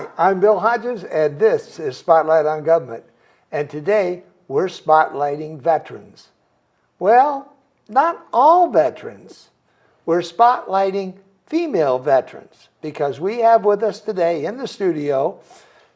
Hi, I'm Bill Hodges, and this is Spotlight on Government. And today, we're spotlighting veterans. Well, not all veterans. We're spotlighting female veterans because we have with us today in the studio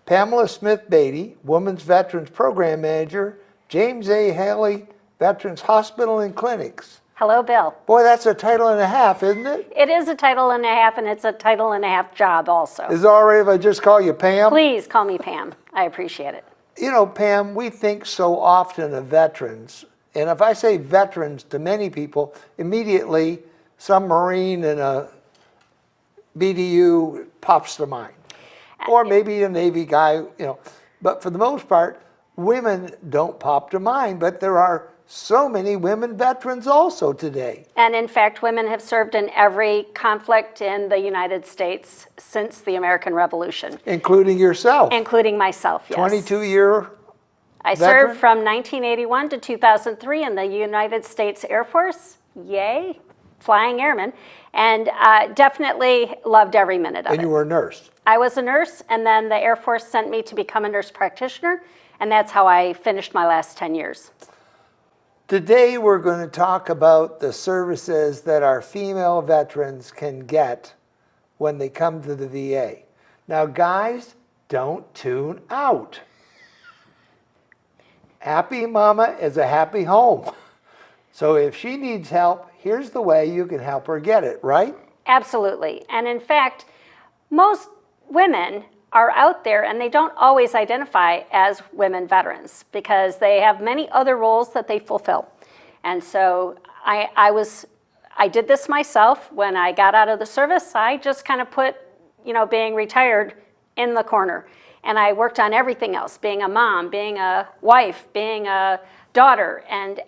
Pamela Smith-Beatty, Women's Veterans Program Manager, James A. Haley Veterans Hospital and Clinics. Hello, Bill. Boy, that's a title and a half, isn't it? It is a title and a half, and it's a title and a half job also. Is it all right if I just call you Pam? Please call me Pam. I appreciate it. You know, Pam, we think so often of veterans. And if I say veterans to many people, immediately some Marine and a BDU pops to mind. Or maybe a Navy guy, you know. But for the most part, women don't pop to mind. But there are so many women veterans also today. And in fact, women have served in every conflict in the United States since the American Revolution. Including yourself. Including myself, yes. 22-year I served from 1981 to 2003 in the United States Air Force. Yay, flying airman. And definitely loved every minute of it. And you were a nurse. I was a nurse, and then the Air Force sent me to become a nurse practitioner, and that's how I finished my last 10 years. Today we're going to talk about the services that our female veterans can get when they come to the VA. Now guys, don't tune out. Happy mama is a happy home. So if she needs help, here's the way you can help her get it, right? Absolutely. And in fact, most women are out there and they don't always identify as women veterans because they have many other roles that they fulfill. And so I did this myself when I got out of the service. I just kind of put, being retired in the corner. And I worked on everything else, being a mom, being a wife, being a daughter. And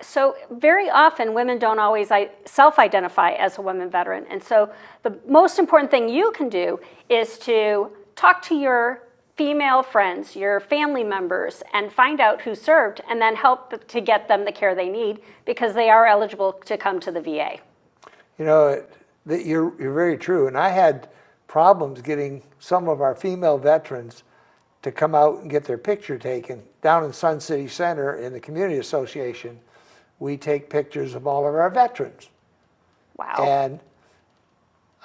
so very often women don't always self-identify as a women veteran. And so the most important thing you can do is to talk to your female friends, your family members, and find out who served, and then help to get them the care they need because they are eligible to come to the VA. You know, you're very true. And I had problems getting some of our female veterans to come out and get their picture taken. Down in Sun City Center in the Community Association, we take pictures of all of our veterans. Wow. And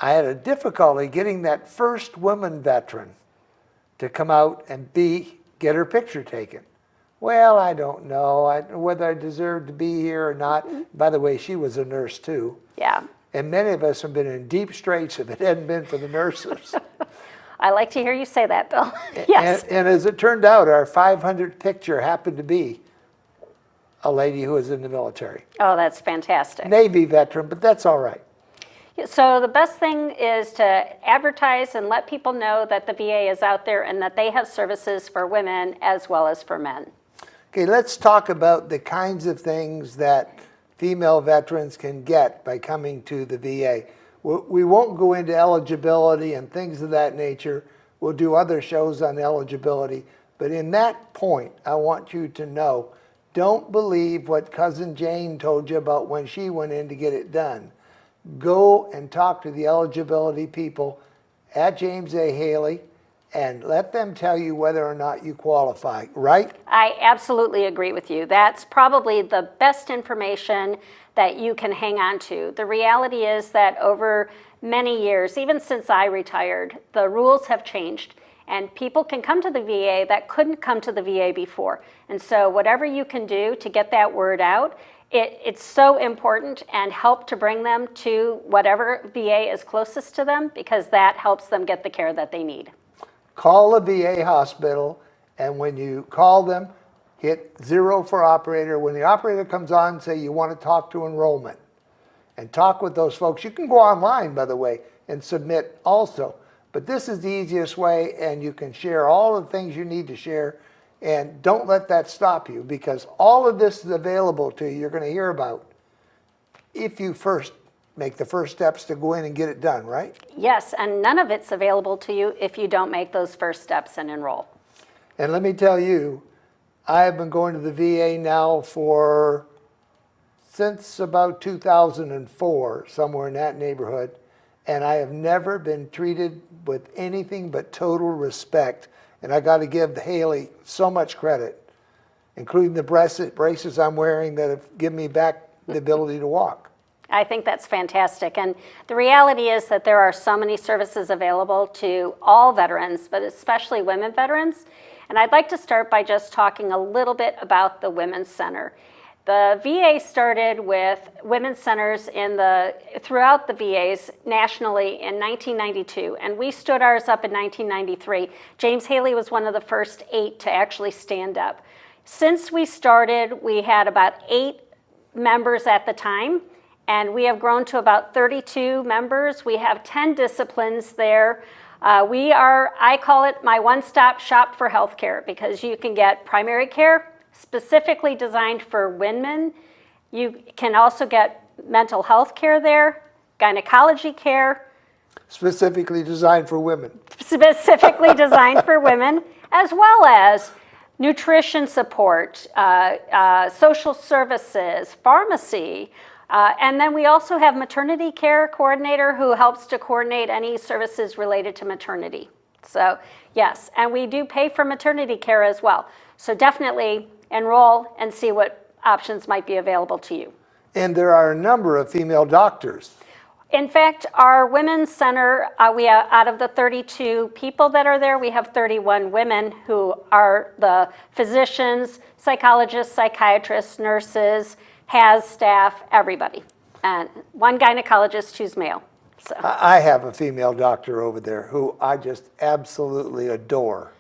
I had a difficulty getting that first woman veteran to come out and get her picture taken. Well, I don't know whether I deserve to be here or not. By the way, she was a nurse too. Yeah. And many of us have been in deep straits if it hadn't been for the nurses. I like to hear you say that, Bill. Yes. And as it turned out, our 500th picture happened to be a lady who was in the military. Oh, that's fantastic. Navy veteran, but that's all right. So the best thing is to advertise and let people know that the VA is out there and that they have services for women as well as for men. Okay, let's talk about the kinds of things that female veterans can get by coming to the VA. We won't go into eligibility and things of that nature. We'll do other shows on eligibility. But in that point, I want you to know, don't believe what Cousin Jane told you about when she went in to get it done. Go and talk to the eligibility people at James A. Haley and let them tell you whether or not you qualify, right? I absolutely agree with you. That's probably the best information that you can hang on to. The reality is that over many years, even since I retired, the rules have changed and people can come to the VA that couldn't come to the VA before. And so whatever you can do to get that word out, it's so important, and help to bring them to whatever VA is closest to them because that helps them get the care that they need. Call a VA hospital, and when you call them, hit 0 for operator. When the operator comes on, say you want to talk to enrollment and talk with those folks. You can go online, by the way, and submit also. But this is the easiest way, and you can share all the things you need to share. And don't let that stop you because all of this is available to you. You're going to hear about if you first make the first steps to go in and get it done, right? Yes, and none of it's available to you if you don't make those first steps and enroll. And let me tell you, I have been going to the VA now since about 2004, somewhere in that neighborhood. and I have never been treated with anything but total respect. And I got to give Haley so much credit, including the braces I'm wearing that have given me back the ability to walk. I think that's fantastic. And the reality is that there are so many services available to all veterans, but especially women veterans. And I'd like to start by just talking a little bit about the Women's Center. The VA started with women's centers throughout the VAs nationally in 1992, and we stood ours up in 1993. James Haley was one of the first 8 to actually stand up. Since we started, we had about 8 members at the time, and we have grown to about 32 members. We have 10 disciplines there. I call it my one-stop shop for healthcare, because you can get primary care, specifically designed for women. You can also get mental health care there, gynecology care. Specifically designed for women. Specifically designed for women, as well as nutrition support, social services, pharmacy. And then we also have maternity care coordinator who helps to coordinate any services related to maternity. So yes, and we do pay for maternity care as well. So definitely enroll and see what options might be available to you. And there are a number of female doctors. In fact, our Women's Center, we have, out of the 32 people that are there, we have 31 women who are the physicians, psychologists, psychiatrists, nurses, has staff, everybody. And one gynecologist who's male. So. I have a female doctor over there who I just absolutely adore.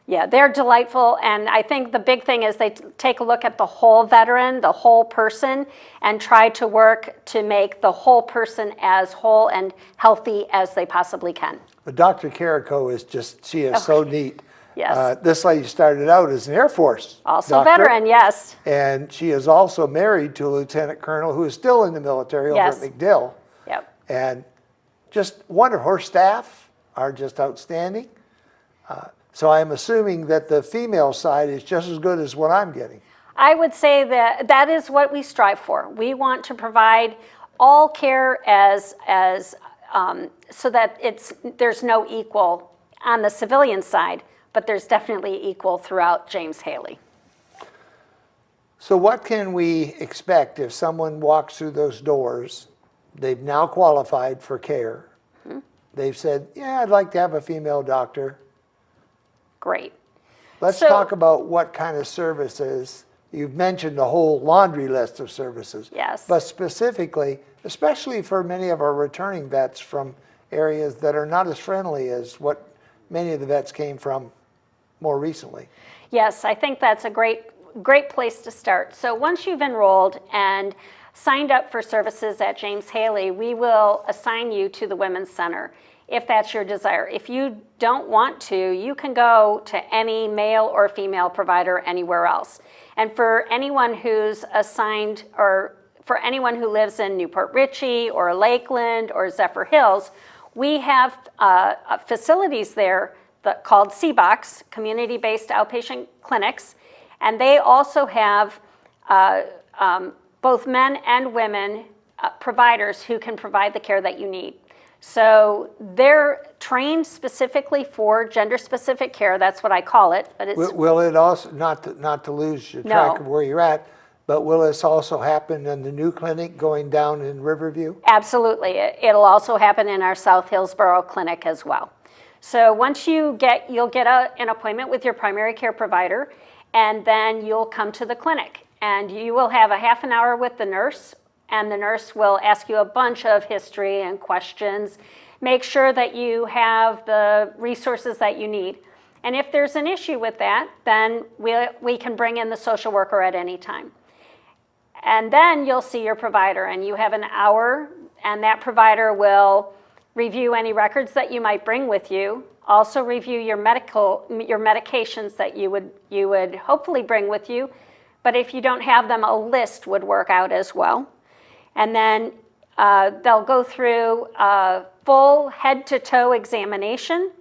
Yeah, they're delightful, and I think the big thing is they take a look at the whole veteran, the whole person, and try to work to make the whole person as whole and healthy as they possibly can. But Dr. Carrico is just, she is so neat. Yes. This lady started out as an Air Force Also doctor, veteran, yes. and she is also married to a lieutenant colonel who is still in the military over Yes. at MacDill. Yep. And just wonderful. Her staff are just outstanding. So I'm assuming that the female side is just as good as what I'm getting. I would say that that is what we strive for. We want to provide all care as so that there's no equal on the civilian side, but there's definitely equal throughout James Haley. So what can we expect if someone walks through those doors? They've now qualified for care. Mm-hmm. They've said, yeah, I'd like to have a female doctor. Great. Let's talk about what kind of services. You've mentioned the whole laundry list of services. Yes. But specifically, especially for many of our returning vets from areas that are not as friendly as what many of the vets came from more recently. Yes, I think that's a great place to start. So once you've enrolled and signed up for services at James Haley, we will assign you to the Women's Center if that's your desire. If you don't want to, you can go to any male or female provider anywhere else. And for anyone who's assigned, or for anyone who lives in Newport Richey or Lakeland or Zephyr Hills, we have facilities there called CBOCs, community-based outpatient clinics, and they also have both men and women providers who can provide the care that you need. So they're trained specifically for gender-specific care. That's what I call it. But it's Will it also, not to lose your track of where you're at, but will this also happen in the new clinic going down in Riverview? Absolutely. It'll also happen in our South Hillsborough clinic as well. So once you'll get an appointment with your primary care provider, and then you'll come to the clinic, and you will have a half an hour with the nurse, and the nurse will ask you a bunch of history and questions. Make sure that you have the resources that you need. And if there's an issue with that, then we can bring in the social worker at any time. And then you'll see your provider, and you have an hour, and that provider will review any records that you might bring with you, also review your medications that you would hopefully bring with you, but if you don't have them, a list would work out as well. And then they'll go through a full head-to-toe examination,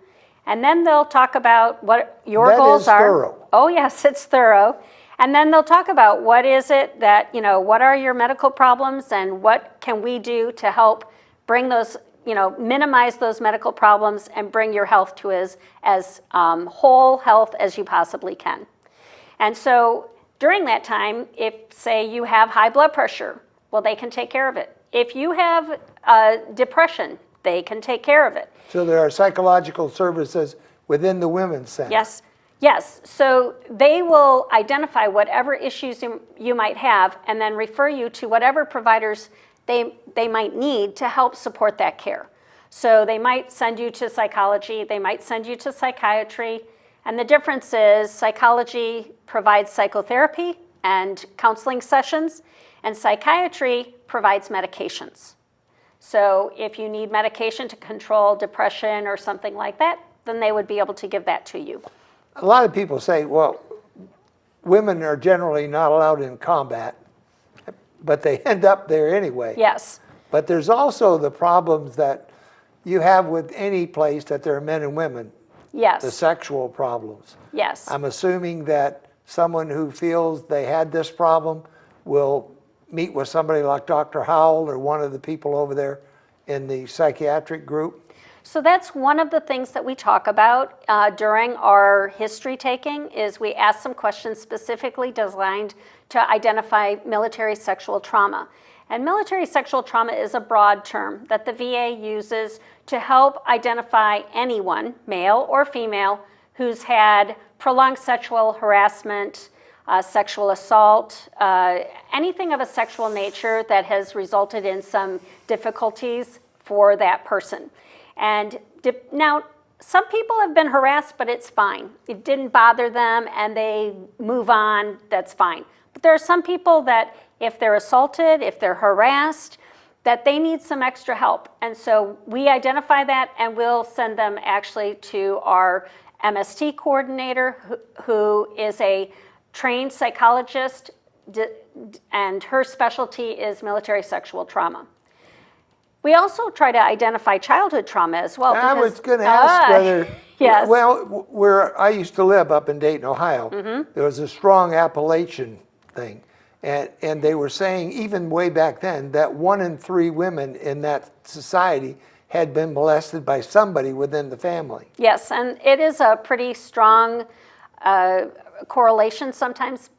and then they'll talk about what your goals are. Thorough. Oh yes, it's thorough. And then they'll talk about what is it that, what are your medical problems, and what can we do to help bring those minimize those medical problems and bring your health to as whole health as you possibly can. And so during that time, if, say, you have high blood pressure, well, they can take care of it. If you have depression, they can take care of it. So there are psychological services within the women's center. Yes. So they will identify whatever issues you might have and then refer you to whatever providers they might need to help support that care. So they might send you to psychology, they might send you to psychiatry, and the difference is psychology provides psychotherapy and counseling sessions, and psychiatry provides medications. So if you need medication to control depression or something like that, then they would be able to give that to you. A lot of people say, well, women are generally not allowed in combat, but they end up there anyway. Yes. But there's also the problems that you have with any place that there are men and women. Yes. The sexual problems. Yes. I'm assuming that someone who feels they had this problem will meet with somebody like Dr. Howell or one of the people over there in the psychiatric group. So that's one of the things that we talk about during our history taking is we ask some questions specifically designed to identify military sexual trauma. And military sexual trauma is a broad term that the VA uses to help identify anyone, male or female, who's had prolonged sexual harassment, sexual assault, anything of a sexual nature that has resulted in some difficulties for that person. And now, some people have been harassed, but it's fine. It didn't bother them and they move on, that's fine. But there are some people that if they're assaulted, if they're harassed, that they need some extra help. And so we identify that and we'll send them actually to our MST coordinator who is a trained psychologist and her specialty is military sexual trauma. We also try to identify childhood trauma as well. I was going to ask whether, yes. well, where I used to live up in Dayton, Ohio, there was a strong Appalachian thing. And they were saying, even way back then, that 1 in 3 women in that society had been molested by somebody within the family. Yes, and it is a pretty strong correlation sometimes.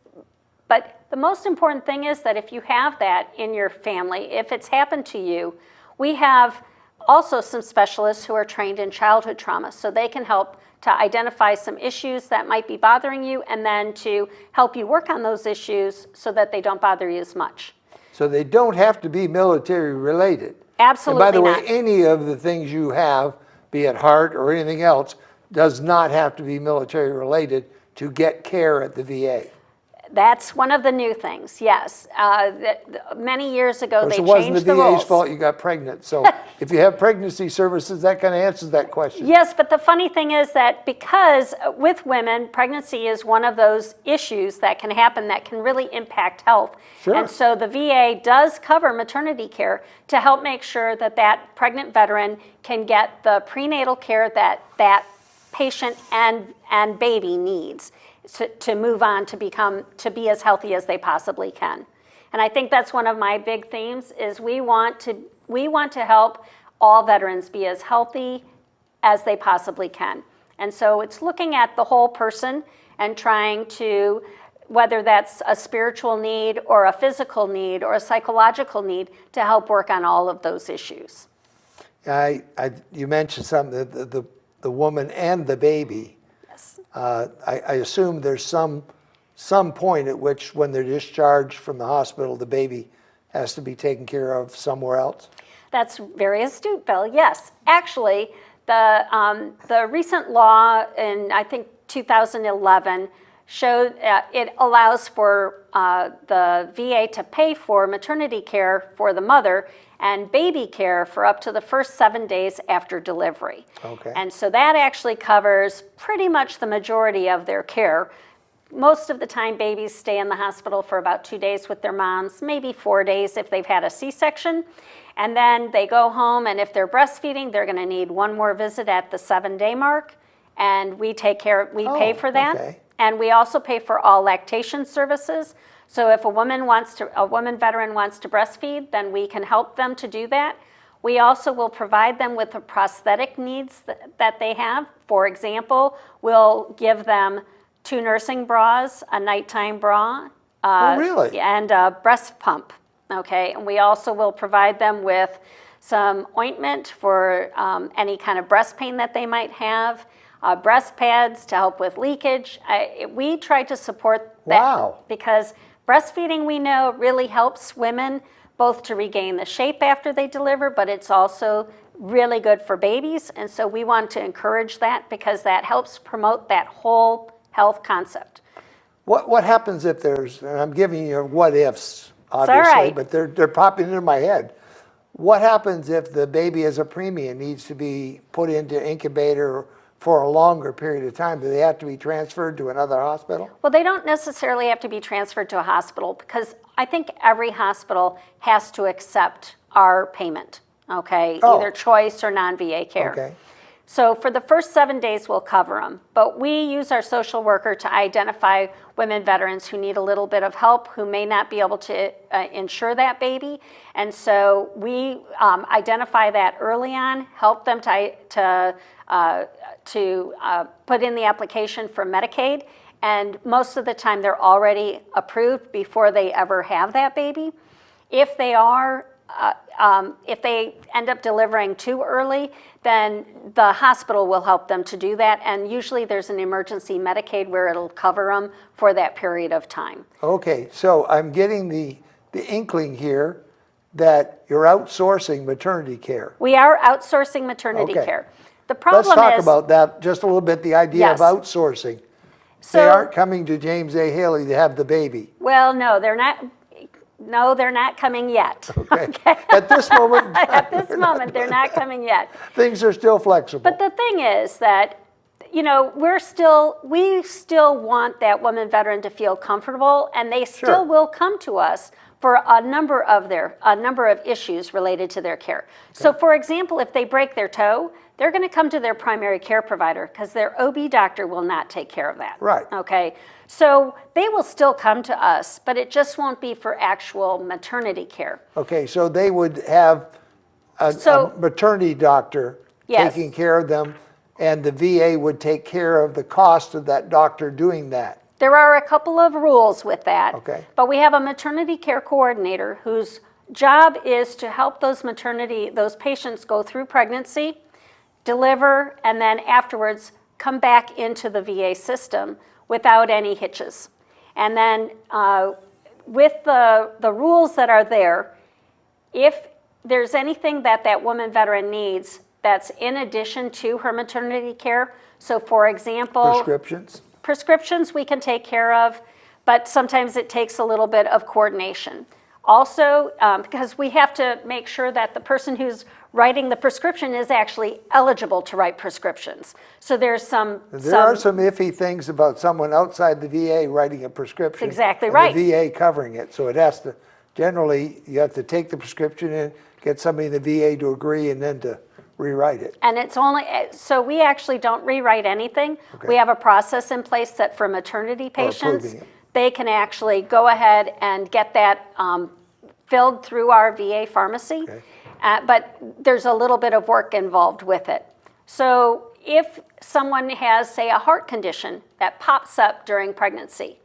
But the most important thing is that if you have that in your family, if it's happened to you, we have also some specialists who are trained in childhood trauma, so they can help to identify some issues that might be bothering you and then to help you work on those issues so that they don't bother you as much. So they don't have to be military related. Absolutely not. And by the way, any of the things you have, be it heart or anything else, does not have to be military related to get care at the VA. That's one of the new things, yes. Many years ago, they changed the rules. It wasn't the VA's fault you got pregnant. So if you have pregnancy services, that kind of answers that question. Yes, but the funny thing is that because with women, pregnancy is one of those issues that can happen that can really impact health. Sure. And so the VA does cover maternity care to help make sure that that pregnant veteran can get the prenatal care that that patient and baby needs to move on to be as healthy as they possibly can. And I think that's one of my big themes is we want to help all veterans be as healthy as they possibly can. And so it's looking at the whole person and trying to, whether that's a spiritual need or a physical need or a psychological need, to help work on all of those issues. You mentioned something, the woman and the baby. Yes. I assume there's some point at which when they're discharged from the hospital, the baby has to be taken care of somewhere else? That's very astute, Bill. Yes. Actually, the recent law in, I think, 2011 showed it allows for the VA to pay for maternity care for the mother and baby care for up to the first 7 days after delivery. Okay. And so that actually covers pretty much the majority of their care. Most of the time, babies stay in the hospital for about 2 days with their moms, maybe 4 days if they've had a C-section. And then they go home, and if they're breastfeeding, they're going to need one more visit at the 7-day mark. And we pay for that. Okay. And we also pay for all lactation services. So if a woman veteran wants to breastfeed, then we can help them to do that. We also will provide them with the prosthetic needs that they have. For example, we'll give them 2 nursing bras, a nighttime bra, Oh, really? and a breast pump. Okay, and we also will provide them with some ointment for any kind of breast pain that they might have, breast pads to help with leakage. We try to support that. Wow. Because breastfeeding, we know, really helps women both to regain the shape after they deliver, but it's also really good for babies. And so we want to encourage that because that helps promote that whole health concept. What happens if there's, and I'm giving you what ifs, obviously, right. but they're popping into my head. What happens if the baby as a preemie needs to be put into incubator for a longer period of time? Do they have to be transferred to another hospital? Well, they don't necessarily have to be transferred to a hospital because I think every hospital has to accept our payment, okay? Oh. Either choice or non-VA care. Okay. So for the first 7 days, we'll cover them. But we use our social worker to identify women veterans who need a little bit of help, who may not be able to insure that baby. And so we identify that early on, help them to put in the application for Medicaid. And most of the time, they're already approved before they ever have that baby. If they are if they end up delivering too early, then the hospital will help them to do that. And usually there's an emergency Medicaid where it'll cover them for that period of time. Okay, so I'm getting the inkling here that you're outsourcing maternity care. We are outsourcing maternity Okay. care. The problem Let's talk is, about that just a little bit, the idea Yes. of outsourcing. So- They aren't coming to James A. Haley to have the baby. well, no, they're not. No, they're not coming yet. Okay. At this moment, At this moment, they're not coming yet. things are still flexible. But the thing is that, you know, we still want that woman veteran to feel comfortable, and they still Sure. will come to us for a number of issues related to their care. So, for example, if they break their toe, they're going to come to their primary care provider because their OB doctor will not take care of that. Right. Okay. So they will still come to us, but it just won't be for actual maternity care. Okay, so they would have a maternity doctor Yes. taking care of them, and the VA would take care of the cost of that doctor doing that. There are a couple of rules with that. Okay. But we have a maternity care coordinator whose job is to help those patients go through pregnancy, deliver, and then afterwards come back into the VA system without any hitches. And then with the rules that are there, if there's anything that woman veteran needs that's in addition to her maternity care, so for example, prescriptions we can take care of, but sometimes it takes a little bit of coordination. Also, because we have to make sure that the person who's writing the prescription is actually eligible to write prescriptions. So there are some iffy things about someone outside the VA writing a prescription. That's exactly and right. The VA covering it. So it has to, generally, you have to take the prescription in, get somebody in the VA to agree, and then to rewrite it. And it's only, so we actually don't rewrite anything. Okay. We have a process in place that for maternity patients, approving it. they can actually go ahead and get that filled through our VA pharmacy. Okay. But there's a little bit of work involved with it. So if someone has, say, a heart condition that pops up during pregnancy,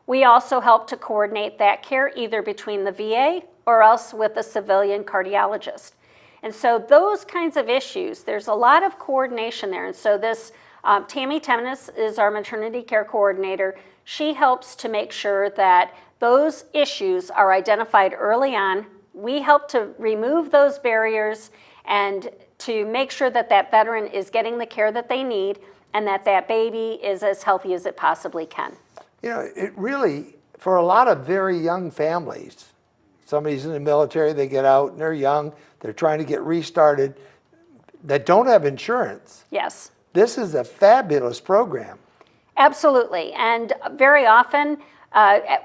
we also help to coordinate that care either between the VA or else with a civilian cardiologist. And so those kinds of issues, there's a lot of coordination there. And so this, Tammy Temenis is our maternity care coordinator. She helps to make sure that those issues are identified early on. We help to remove those barriers and to make sure that veteran is getting the care that they need and that baby is as healthy as it possibly can. You know, it really, for a lot of very young families, somebody's in the military, they get out and they're young, they're trying to get restarted, that don't have insurance. Yes. This is a fabulous program. Absolutely. And very often,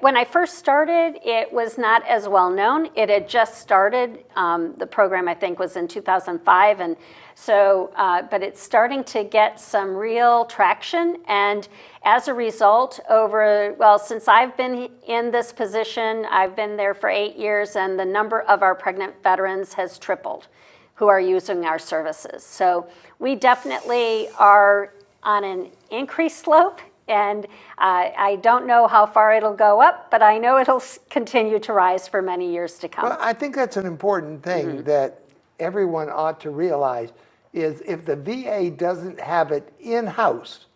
when I first started, it was not as well known. It had just started. The program, I think, was in 2005. And so, but it's starting to get some real traction. And as a result, since I've been in this position, I've been there for 8 years, and the number of our pregnant veterans has tripled. who are using our services. So we definitely are on an increased slope, and I don't know how far it'll go up, but I know it'll continue to rise for many years to come. Well, I think that's an important thing that everyone ought to realize is if the VA doesn't have it in-house,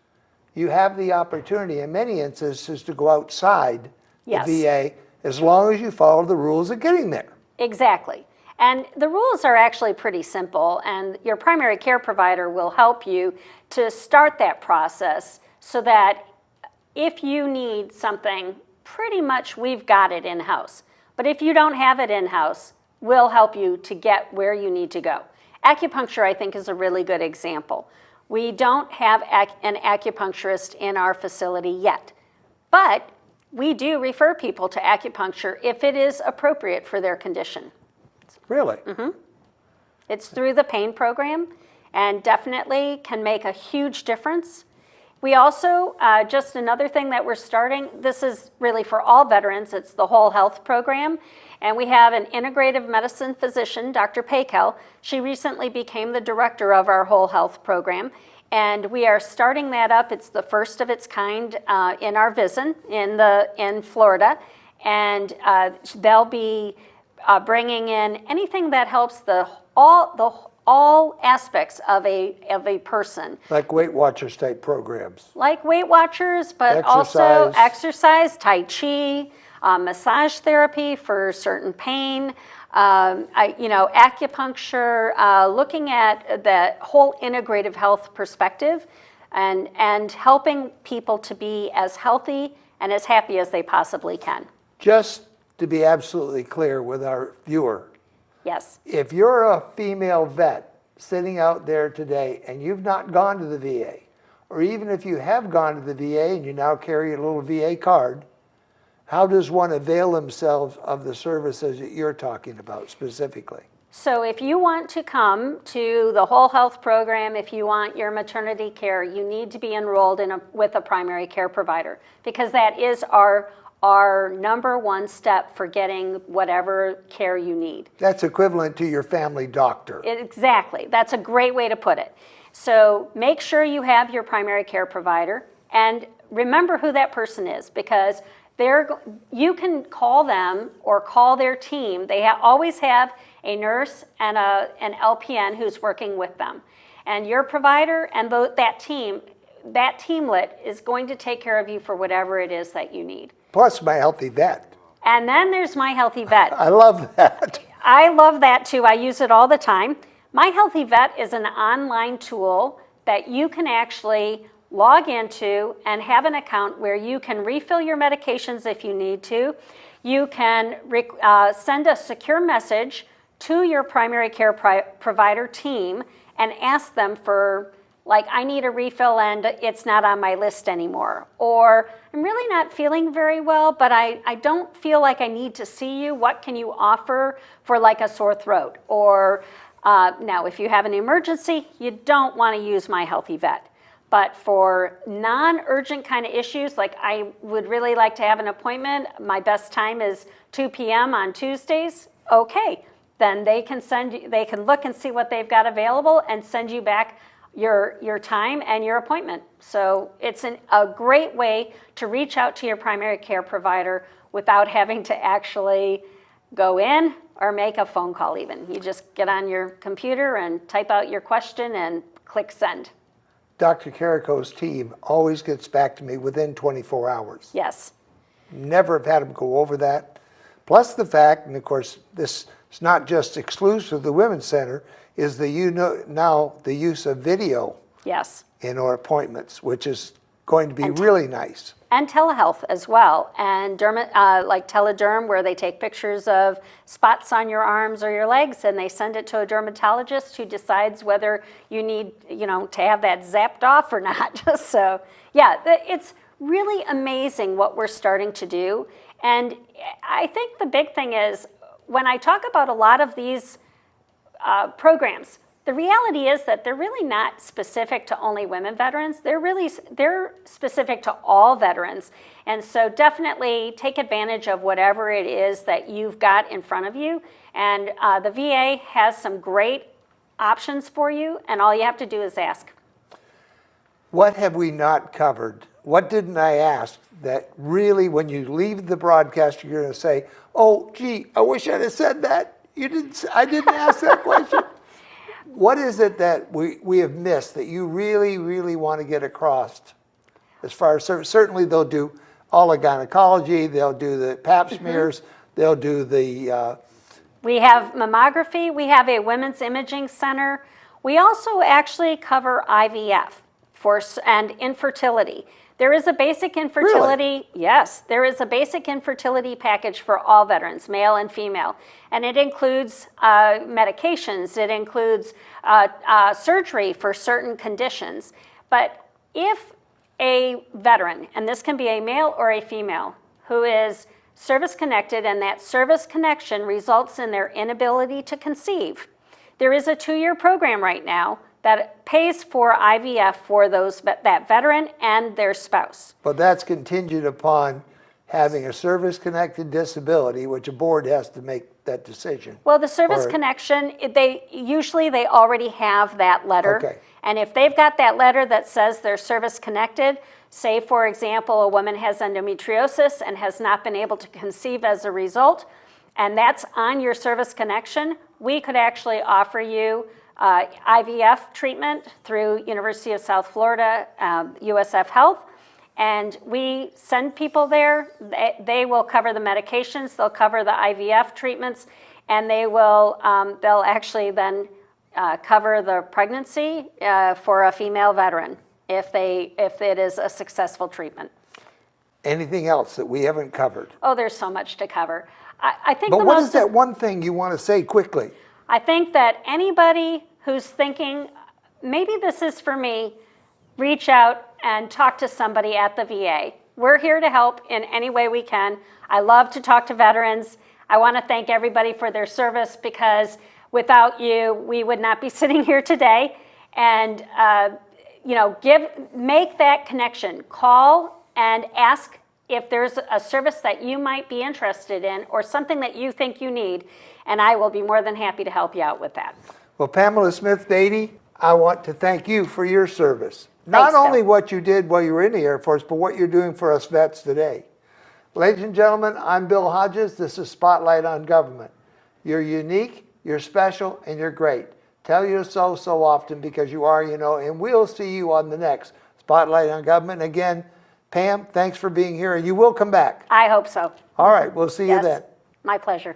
you have the opportunity in many instances to go outside Yes. the VA as long as you follow the rules of getting there. Exactly. And the rules are actually pretty simple, and your primary care provider will help you to start that process so that if you need something, pretty much we've got it in-house. But if you don't have it in-house, we'll help you to get where you need to go. Acupuncture, I think, is a really good example. We don't have an acupuncturist in our facility yet, but we do refer people to acupuncture if it is appropriate for their condition. Really? It's through the pain program and definitely can make a huge difference. We also, just another thing that we're starting, this is really for all veterans, it's the whole health program. And we have an integrative medicine physician, Dr. Paykel. She recently became the director of our whole health program. And we are starting that up. It's the first of its kind in our VISN in Florida. And they'll be bringing in anything that helps all aspects of a person. Like Weight Watchers type programs. Like Weight Watchers, but also exercise, Tai Chi, massage therapy for certain pain, acupuncture, looking at the whole integrative health perspective and helping people to be as healthy and as happy as they possibly can. Just to be absolutely clear with our viewer, Yes. if you're a female vet sitting out there today and you've not gone to the VA, or even if you have gone to the VA and you now carry a little VA card, how does one avail themselves of the services that you're talking about specifically? So if you want to come to the whole health program, if you want your maternity care, you need to be enrolled with a primary care provider, because that is our number one step for getting whatever care you need. That's equivalent to your family doctor. Exactly. That's a great way to put it. So make sure you have your primary care provider and remember who that person is, because you can call them or call their team. They always have a nurse and an LPN who's working with them. And your provider and that teamlet is going to take care of you for whatever it is that you need. Plus My Healthy Vet. And then there's My Healthy Vet. I love that. I love that too. I use it all the time. My Healthy Vet is an online tool that you can actually log into and have an account where you can refill your medications if you need to. You can send a secure message to your primary care provider team and ask them for, like, I need a refill and it's not on my list anymore. Or I'm really not feeling very well, but I don't feel like I need to see you. What can you offer for like a sore throat? Or now if you have an emergency, you don't want to use My Healthy Vet. But for non-urgent kind of issues, like I would really like to have an appointment, my best time is 2 p.m. on Tuesdays, okay. Then they can look and see what they've got available and send you back your time and your appointment. So it's a great way to reach out to your primary care provider without having to actually go in or make a phone call even. You just get on your computer and type out your question and click send. Dr. Carrico's team always gets back to me within 24 hours. Yes. Never have had them go over that. Plus the fact, and of course this is not just exclusive to the Women's Center, is now the use of video Yes. in our appointments, which is going to be really nice. And telehealth as well, and like telederm, where they take pictures of spots on your arms or your legs and they send it to a dermatologist who decides whether you need, to have that zapped off or not. So yeah, it's really amazing what we're starting to do. And I think the big thing is when I talk about a lot of these programs, the reality is that they're really not specific to only women veterans. They're specific to all veterans. And so definitely take advantage of whatever it is that you've got in front of you. And the VA has some great options for you, and all you have to do is ask. What have we not covered? What didn't I ask that really, when you leave the broadcast, you're going to say, oh, gee, I wish I'd have said that. I didn't ask that question. What is it that we have missed that you really, really want to get across? As far as, certainly they'll do all the gynecology, they'll do the pap smears, they'll do the... We have mammography, we have a women's imaging center. We also actually cover IVF and infertility. There is a basic infertility, yes, there is a basic infertility package for all veterans, male and female. And it includes medications, it includes surgery for certain conditions. But if a veteran, and this can be a male or a female, who is service-connected and that service connection results in their inability to conceive, there is a 2-year program right now that pays for IVF for that veteran and their spouse. But that's contingent upon having a service-connected disability, which a board has to make that decision. Well, the service connection, they already have that letter. Okay. And if they've got that letter that says they're service-connected, say, for example, a woman has endometriosis and has not been able to conceive as a result, and that's on your service connection, we could actually offer you IVF treatment through University of South Florida, USF Health, and we send people there. They will cover the medications, they'll cover the IVF treatments, and they'll actually then cover the pregnancy for a female veteran if it is a successful treatment. Anything else that we haven't covered? Oh, there's so much to cover. I think. But what is that one thing you want to say quickly? I think that anybody who's thinking, maybe this is for me, reach out and talk to somebody at the VA. We're here to help in any way we can. I love to talk to veterans. I want to thank everybody for their service, because without you, we would not be sitting here today. And make that connection. Call and ask if there's a service that you might be interested in or something that you think you need, and I will be more than happy to help you out with that. Well, Pamela Smith-Beatty, I want to thank you for your service. Thanks, Not only Bill. what you did while you were in the Air Force, but what you're doing for us vets today. Ladies and gentlemen, I'm Bill Hodges. This is Spotlight on Government. You're unique, you're special, and you're great. Tell you so often, because you are, and we'll see you on the next Spotlight on Government. Again, Pam, thanks for being here, and you will come back. I hope so. All right, we'll see you Yes, then. my pleasure.